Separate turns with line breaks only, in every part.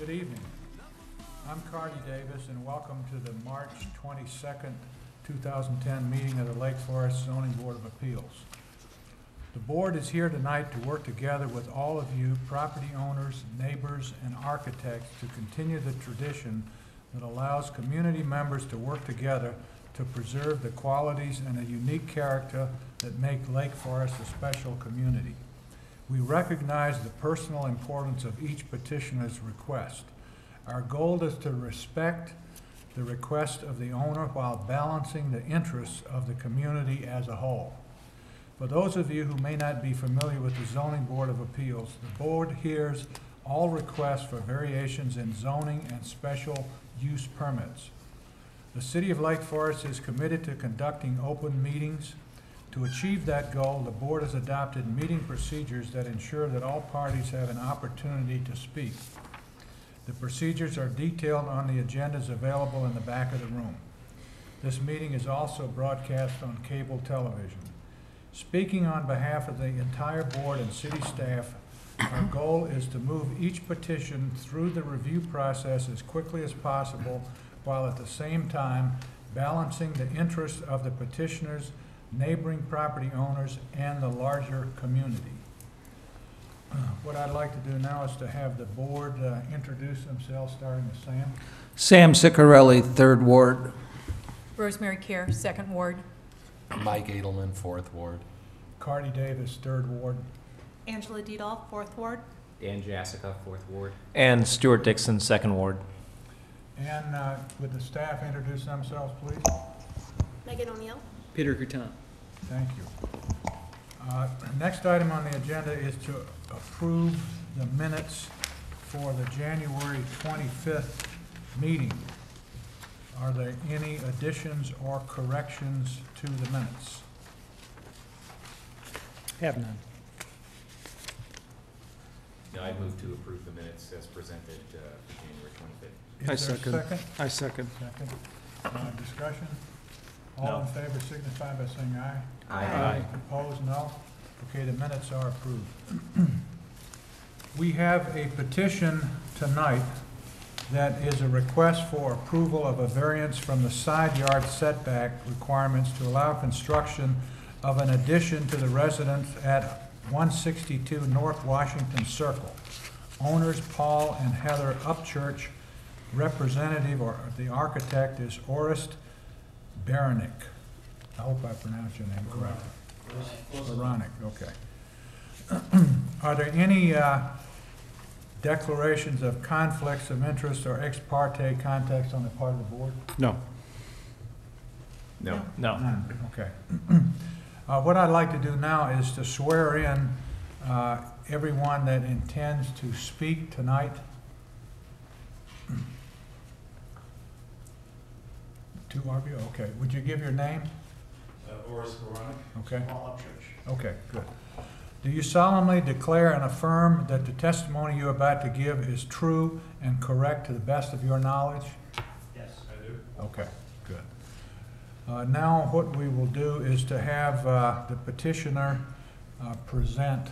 Good evening. I'm Carty Davis, and welcome to the March 22nd, 2010 meeting of the Lake Forest Zoning Board of Appeals. The board is here tonight to work together with all of you, property owners, neighbors, and architects, to continue the tradition that allows community members to work together to preserve the qualities and a unique character that make Lake Forest a special community. We recognize the personal importance of each petitioner's request. Our goal is to respect the request of the owner while balancing the interests of the community as a whole. For those of you who may not be familiar with the Zoning Board of Appeals, the board hears all requests for variations in zoning and special use permits. The City of Lake Forest is committed to conducting open meetings. To achieve that goal, the board has adopted meeting procedures that ensure that all parties have an opportunity to speak. The procedures are detailed on the agendas available in the back of the room. This meeting is also broadcast on cable television. Speaking on behalf of the entire board and city staff, our goal is to move each petition through the review process as quickly as possible, while at the same time balancing the interests of the petitioners, neighboring property owners, and the larger community. What I'd like to do now is to have the board introduce themselves, starting with Sam.
Sam Ciccarelli, 3rd Ward.
Rosemary Kerr, 2nd Ward.
Mike Edelman, 4th Ward.
Carty Davis, 3rd Ward.
Angela Dedal, 4th Ward.
Dan Jessica, 4th Ward.
And Stuart Dixon, 2nd Ward.
And would the staff introduce themselves, please?
Megan O'Neill.
Peter Coutan.
Thank you. Next item on the agenda is to approve the minutes for the January 25th meeting. Are there any additions or corrections to the minutes?
Have none.
No, I move to approve the minutes as presented for January 25th.
Is there a second?
I second.
Second. Discussion? All
No.
in favor signify by saying aye.
Aye.
Opposed, no? Okay, the minutes are approved. We have a petition tonight that is a request for approval of a variance from the side yard setback requirements to allow construction of an addition to the residence at 162 North Washington Circle. Owners Paul and Heather Upchurch. Representative or the architect is Orest Baranik. I hope I pronounced your name correctly. Baranik, okay. Are there any declarations of conflicts of interest or ex parte contacts on the part of the board?
No.
No.
No.
None, okay. What I'd like to do now is to swear in everyone that intends to speak tonight. Two of you, okay. Would you give your name?
Orest Baranik.
Okay.
Paul Upchurch.
Okay, good. Do you solemnly declare and affirm that the testimony you're about to give is true and correct to the best of your knowledge?
Yes, I do.
Okay, good. Now what we will do is to have the petitioner present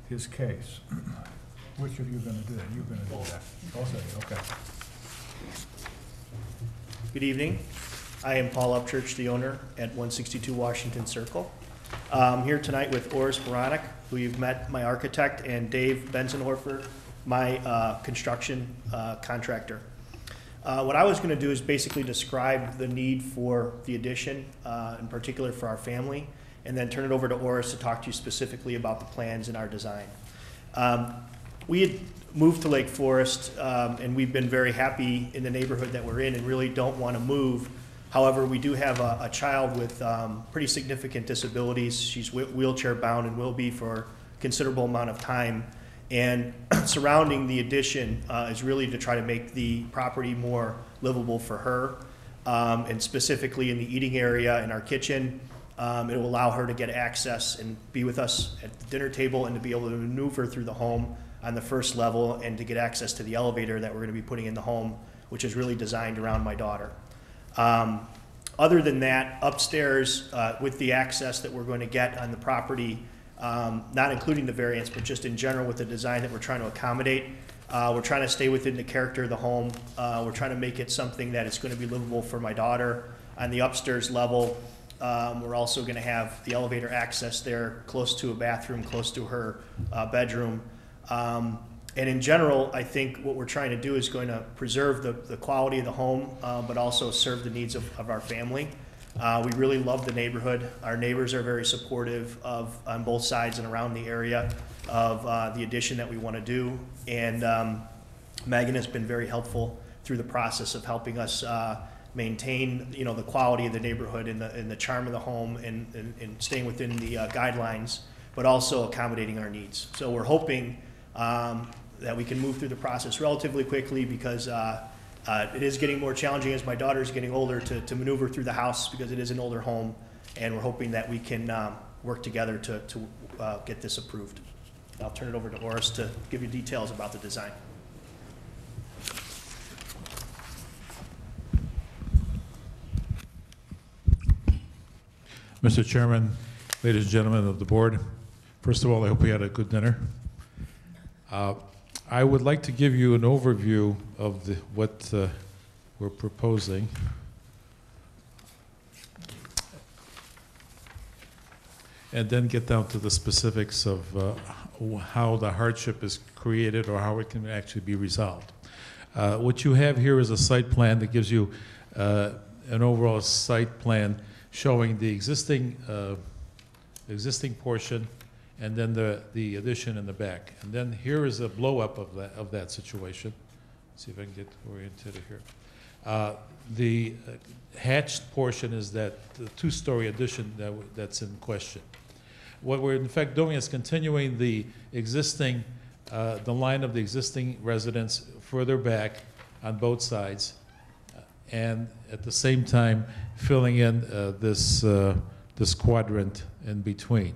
his case. Which of you are going to do that? You're going to do that. Both of you, okay.
Good evening. I am Paul Upchurch, the owner at 162 Washington Circle. I'm here tonight with Orest Baranik, who you've met, my architect, and Dave Benzenhorfer, my construction contractor. What I was going to do is basically describe the need for the addition, in particular for our family, and then turn it over to Orest to talk to you specifically about the plans and our design. We had moved to Lake Forest, and we've been very happy in the neighborhood that we're in and really don't want to move. However, we do have a child with pretty significant disabilities. She's wheelchair bound and will be for a considerable amount of time. And surrounding the addition is really to try to make the property more livable for her. And specifically in the eating area in our kitchen, it will allow her to get access and be with us at the dinner table and to be able to maneuver through the home on the first level and to get access to the elevator that we're going to be putting in the home, which is really designed around my daughter. Other than that, upstairs with the access that we're going to get on the property, not including the variance, but just in general with the design that we're trying to accommodate, We're trying to stay within the character of the home. We're trying to make it something that is going to be livable for my daughter. On the upstairs level, we're also going to have the elevator access there, close to a bathroom, close to her bedroom. And in general, I think what we're trying to do is going to preserve the quality of the home, but also serve the needs of our family. We really love the neighborhood. Our neighbors are very supportive of, on both sides and around the area, of the addition that we want to do. And Megan has been very helpful through the process of helping us maintain, you know, the quality of the neighborhood and the charm of the home, and staying within the guidelines, but also accommodating our needs. So we're hoping that we can move through the process relatively quickly, because it is getting more challenging as my daughter is getting older to maneuver through the house, because it is an older home, and we're hoping that we can work together to get this approved. I'll turn it over to Oris to give you details about the design.
Mr. Chairman, ladies and gentlemen of the board, first of all, I hope you had a good dinner. I would like to give you an overview of what we're proposing. And then get down to the specifics of how the hardship is created or how it can actually be resolved. What you have here is a site plan that gives you an overall site plan showing the existing portion, and then the addition in the back. And then here is a blow-up of that situation. Let's see if I can get oriented here. The hatched portion is the two-story addition that's in question. What we're in fact doing is continuing the existing, the line of the existing residence further back on both sides, and at the same time filling in this quadrant in between.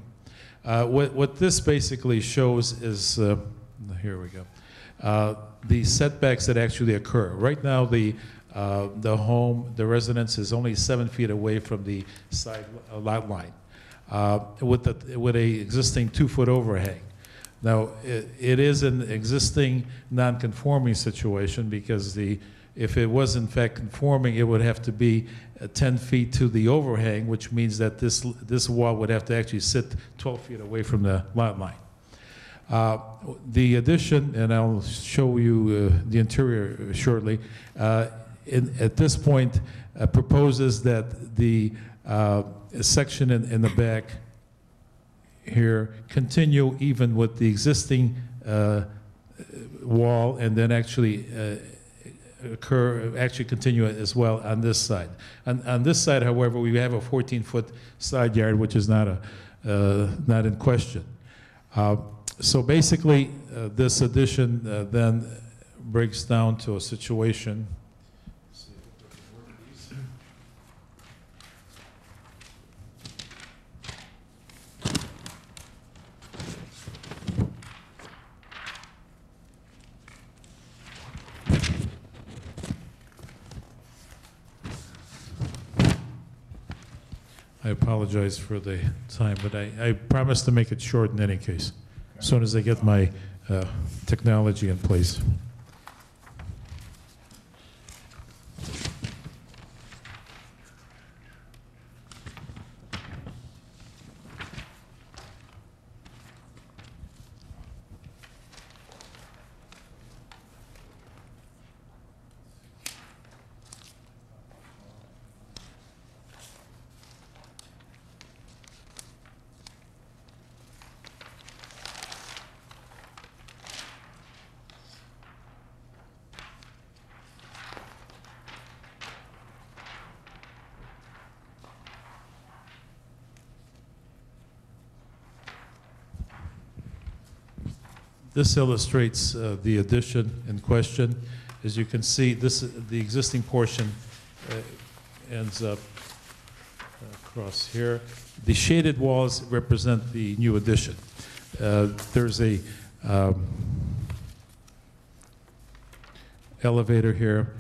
What this basically shows is, here we go, the setbacks that actually occur. Right now, the residence is only 7 feet away from the side lot line, with a existing 2-foot overhang. Now, it is an existing non-conforming situation, because if it was in fact conforming, it would have to be 10 feet to the overhang, which means that this wall would have to actually sit 12 feet away from the lot line. The addition, and I'll show you the interior shortly, at this point proposes that the section in the back here continue even with the existing wall, and then actually continue as well on this side. On this side, however, we have a 14-foot side yard, which is not in question. So basically, this addition then breaks down to a situation. I apologize for the time, but I promise to make it short in any case, as soon as I get my technology in place. This illustrates the addition in question. As you can see, the existing portion ends up across here. The shaded walls represent the new addition. There's a elevator here,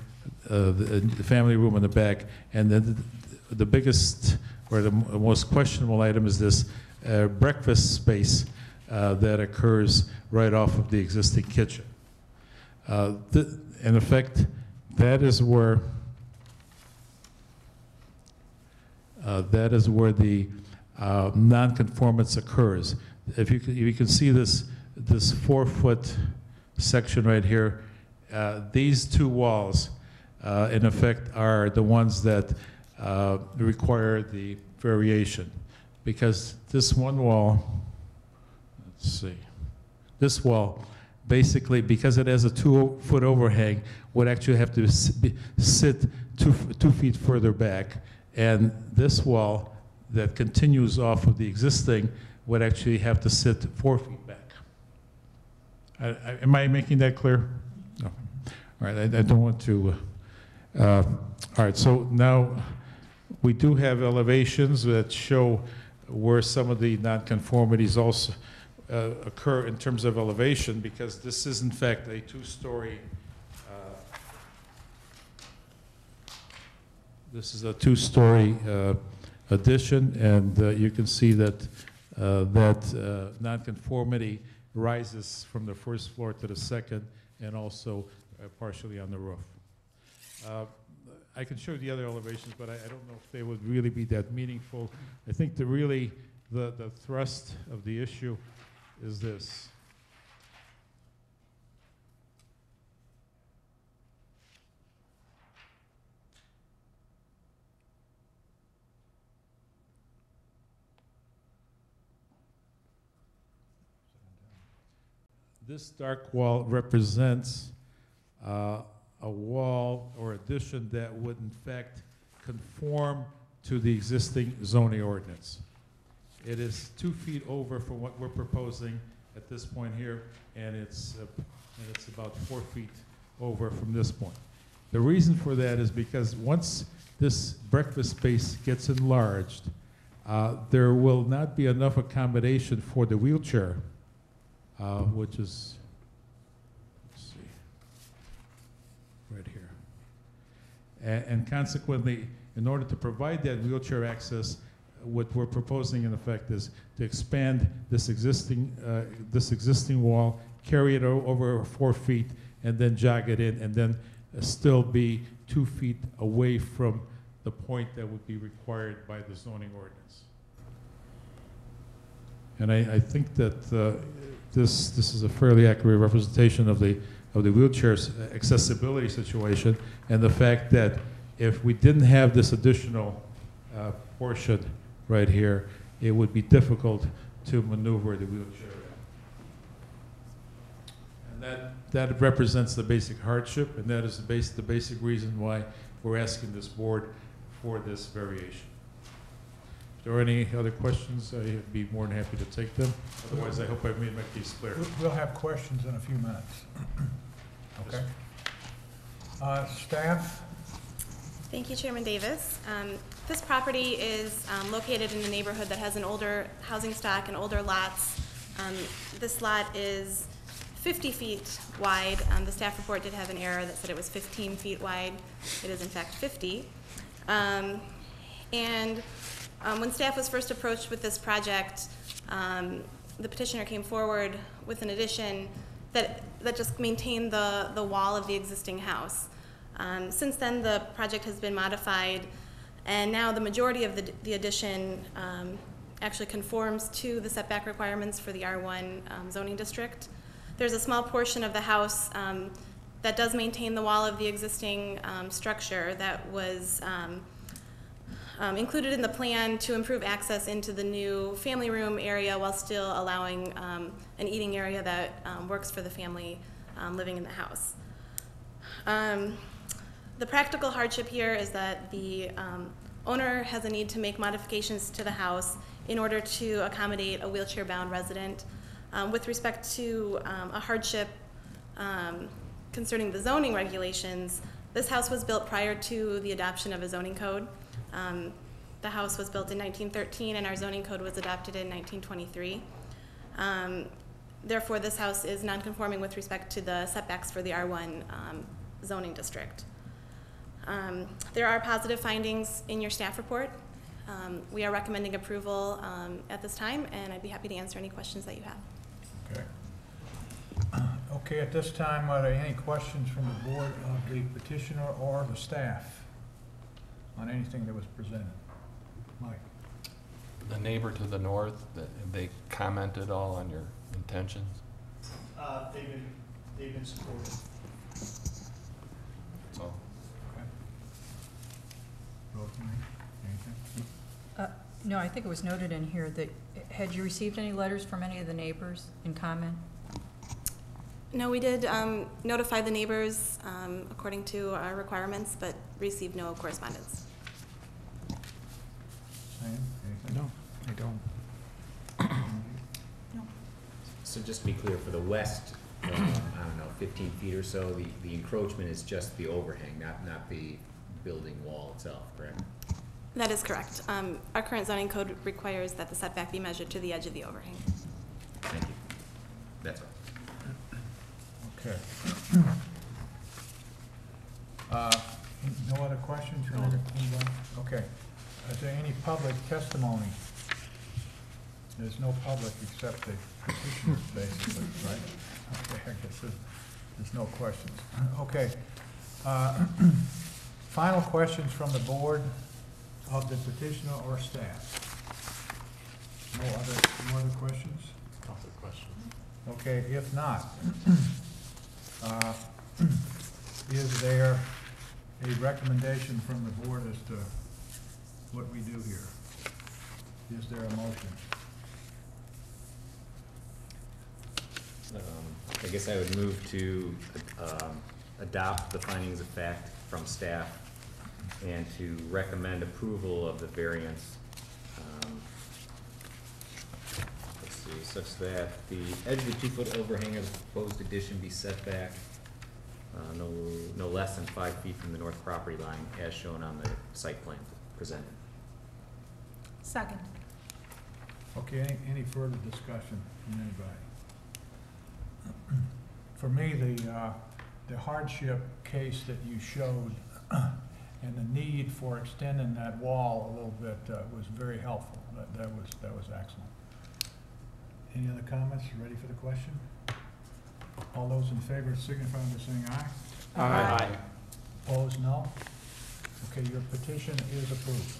the family room in the back, and then the biggest or the most questionable item is this breakfast space that occurs right off of the existing kitchen. In effect, that is where the nonconformance occurs. If you can see this 4-foot section right here, these two walls, in effect, are the ones that require the variation, because this one wall, let's see, this wall, basically, because it has a 2-foot overhang, would actually have to sit 2 feet further back, and this wall that continues off of the existing would actually have to sit 4 feet back. Am I making that clear? No. All right, I don't want to. All right, so now we do have elevations that show where some of the nonconformities also occur in terms of elevation, because this is in fact a 2-story. This is a 2-story addition, and you can see that nonconformity rises from the first floor to the second, and also partially on the roof. I can show you the other elevations, but I don't know if they would really be that meaningful. I think the thrust of the issue is this. This dark wall represents a wall or addition that would in fact conform to the existing zoning ordinance. It is 2 feet over from what we're proposing at this point here, and it's about 4 feet over from this point. The reason for that is because once this breakfast space gets enlarged, there will not be enough accommodation for the wheelchair, which is, let's see, right here. And consequently, in order to provide that wheelchair access, what we're proposing in effect is to expand this existing wall, carry it over 4 feet, and then jog it in, and then still be 2 feet away from the point that would be required by the zoning ordinance. And I think that this is a fairly accurate representation of the wheelchair's accessibility situation, and the fact that if we didn't have this additional portion right here, it would be difficult to maneuver the wheelchair. And that represents the basic hardship, and that is the basic reason why we're asking this board for this variation. If there are any other questions, I'd be more than happy to take them. Otherwise, I hope I've made my case clear.
We'll have questions in a few minutes. Okay. Staff?
Thank you, Chairman Davis. This property is located in a neighborhood that has an older housing stock and older lots. This lot is 50 feet wide. The staff report did have an error that said it was 15 feet wide. It is in fact 50. When staff was first approached with this project, the petitioner came forward with an addition that just maintained the wall of the existing house. Since then, the project has been modified, and now the majority of the addition actually conforms to the setback requirements for the R1 zoning district. There's a small portion of the house that does maintain the wall of the existing structure that was included in the plan to improve access into the new family room area while still allowing an eating area that works for the family living in the house. The practical hardship here is that the owner has a need to make modifications to the house in order to accommodate a wheelchair-bound resident. With respect to a hardship concerning the zoning regulations, this house was built prior to the adoption of a zoning code. The house was built in 1913, and our zoning code was adopted in 1923. Therefore, this house is non-conforming with respect to the setbacks for the R1 zoning district. There are positive findings in your staff report. We are recommending approval at this time, and I'd be happy to answer any questions that you have.
Okay. Okay, at this time, are there any questions from the board of the petitioner or the staff on anything that was presented? Mike?
The neighbor to the north, they commented all on your intentions?
They've been supportive.
That's all.
Okay. Rosemary, anything?
No, I think it was noted in here that, had you received any letters from any of the neighbors in comment?
No, we did notify the neighbors according to our requirements, but received no correspondence.
Sam, anything?
No, I don't.
So just to be clear, for the west, I don't know, 15 feet or so, the encroachment is just the overhang, not the building wall itself, correct?
That is correct. Our current zoning code requires that the setback be measured to the edge of the overhang.
Thank you. That's all.
Okay. No other questions from anybody? Okay. Is there any public testimony? There's no public except the petitioners, basically, right? Okay, I guess there's no questions. Okay. Final questions from the board of the petitioner or staff? No other questions?
Couple of questions.
Okay, if not, is there a recommendation from the board as to what we do here? Is there a motion?
I guess I would move to adopt the findings of fact from staff and to recommend approval of the variance, let's see, such that the edge of the 2-foot overhang of the proposed addition be set back no less than 5 feet from the north property line as shown on the site plan presented.
Second.
Okay, any further discussion from anybody? For me, the hardship case that you showed and the need for extending that wall a little bit was very helpful. That was excellent. Any other comments? You ready for the question? All those in favor signify by saying aye.
Aye.
Opposed, no? Okay, your petition is approved.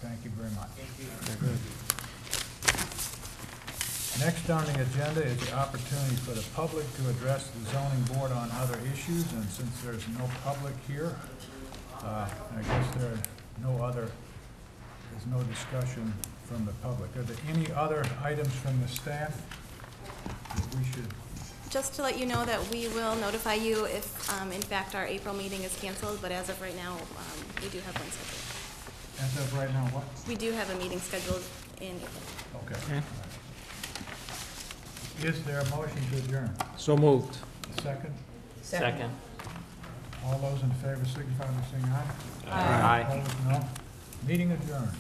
Thank you very much.
Thank you.
Next on the agenda is the opportunity for the public to address the zoning board on other issues, and since there's no public here, I guess there's no discussion from the public. Are there any other items from the staff that we should?
Just to let you know that we will notify you if, in fact, our April meeting is canceled, but as of right now, we do have one scheduled.
As of right now, what?
We do have a meeting scheduled in April.
Okay. Is there a motion to adjourn?
So moved.
Second?
Second.
All those in favor signify by saying aye.
Aye.
Opposed, no. Meeting adjourned.